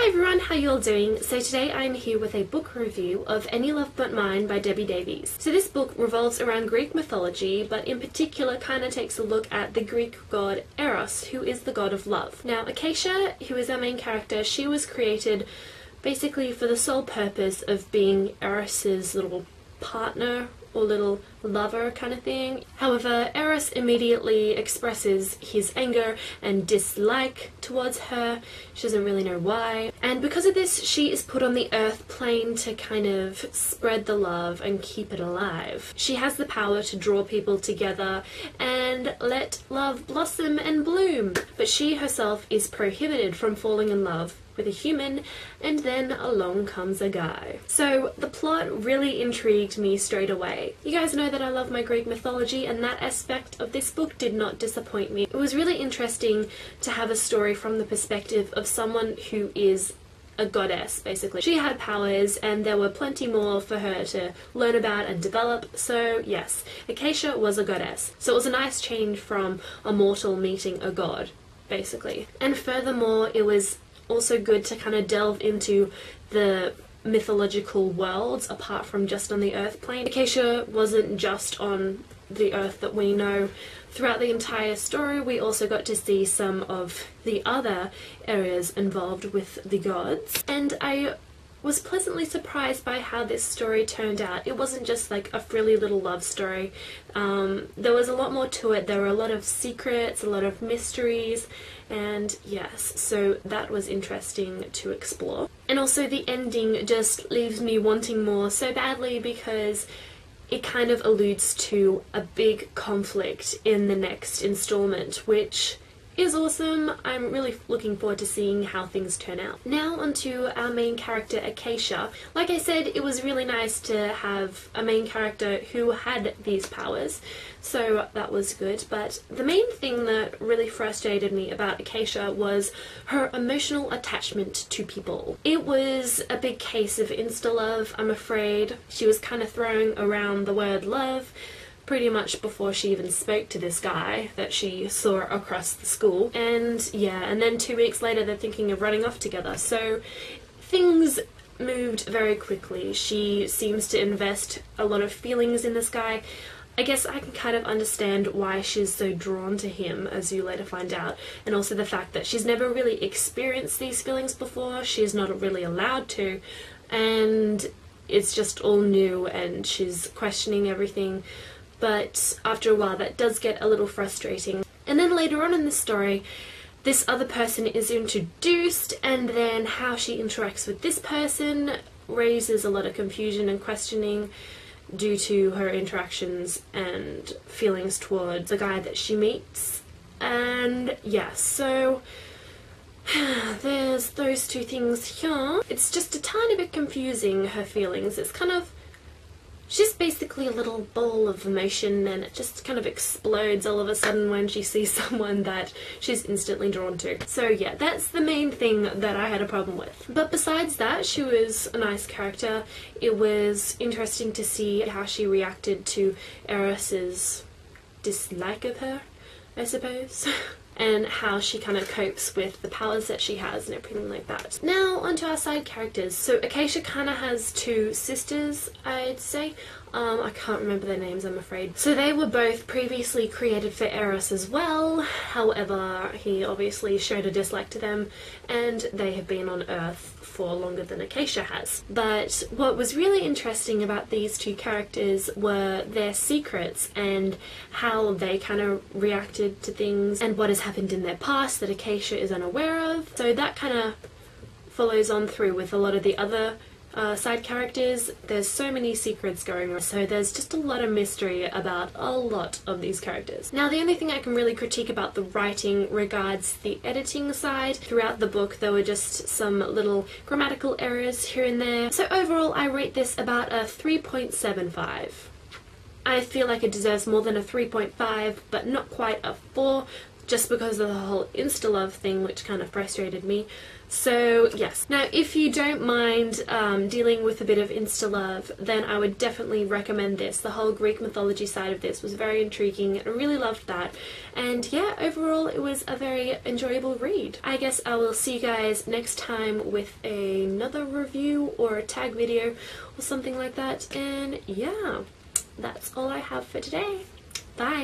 everyone, how you all doing? So today I'm here with a book review of Any Love But Mine by Debbie Davies. So this book revolves around Greek mythology, but in particular kind of takes a look at the Greek god Eros, who is the god of love. Now Acacia, who is our main character, she was created basically for the sole purpose of being Eros's little partner or little lover kind of thing. However, Eros immediately expresses his anger and dislike towards her. She doesn't really know why. And because of this, she is put on the earth plane to kind of spread the love and keep it alive. She has the power to draw people together and let love blossom and bloom. But she herself is prohibited from falling in love with a human, and then along comes a guy. So the plot really intrigued me straight away. You guys know that I love my Greek mythology, and that aspect of this book did not disappoint me. It was really interesting to have a story from the perspective of someone who is a goddess, basically. She had powers and there were plenty more for her to learn about and develop, so yes, Acacia was a goddess. So it was a nice change from a mortal meeting a god, basically. And furthermore, it was also good to kind of delve into the mythological worlds apart from just on the earth plane. Acacia wasn't just on the earth that we know. Throughout the entire story we also got to see some of the other areas involved with the gods, and I was pleasantly surprised by how this story turned out. It wasn't just like a frilly little love story. There was a lot more to it. There were a lot of secrets, a lot of mysteries, and yes, so that was interesting to explore. And also the ending just leaves me wanting more so badly because it kind of alludes to a big conflict in the next installment, which is awesome. I'm really looking forward to seeing how things turn out. Now onto our main character Acacia. Like I said, it was really nice to have a main character who had these powers, so that was good. But the main thing that really frustrated me about Acacia was her emotional attachment to people. It was a big case of insta-love, I'm afraid. She was kind of throwing around the word love pretty much before she even spoke to this guy that she saw across the school. And yeah, and then 2 weeks later they're thinking of running off together. So things moved very quickly. She seems to invest a lot of feelings in this guy. I guess I can kind of understand why she's so drawn to him, as you later find out, and also the fact that she's never really experienced these feelings before. She's not really allowed to, and it's just all new and she's questioning everything. But after a while that does get a little frustrating. And then later on in the story, this other person is introduced, and then how she interacts with this person raises a lot of confusion and questioning due to her interactions and feelings towards the guy that she meets. And yeah, so there's those two things here. It's just a tiny bit confusing, her feelings. It's kind of, she's basically a little ball of emotion, and it just kind of explodes all of a sudden when she sees someone that she's instantly drawn to. So yeah, that's the main thing that I had a problem with. But besides that, she was a nice character. It was interesting to see how she reacted to Eros's dislike of her, I suppose. And how she kind of copes with the powers that she has and everything like that. Now onto our side characters. So Acacia kind of has two sisters, I'd say. I can't remember their names, I'm afraid. So they were both previously created for Eros as well. However, he obviously showed a dislike to them, and they have been on Earth for longer than Acacia has. But what was really interesting about these two characters were their secrets and how they kind of reacted to things and what has happened in their past that Acacia is unaware of. So that kind of follows on through with a lot of the other side characters. There's so many secrets going on, so there's just a lot of mystery about a lot of these characters. Now the only thing I can really critique about the writing regards the editing side. Throughout the book there were just some little grammatical errors here and there. So overall I rate this about a 3.75. I feel like it deserves more than a 3.5, but not quite a 4, just because of the whole insta-love thing, which kind of frustrated me. So yes. Now if you don't mind dealing with a bit of insta-love, then I would definitely recommend this. The whole Greek mythology side of this was very intriguing. I really loved that. And yeah, overall it was a very enjoyable read. I guess I will see you guys next time with another review or a tag video or something like that. And yeah, that's all I have for today. Bye!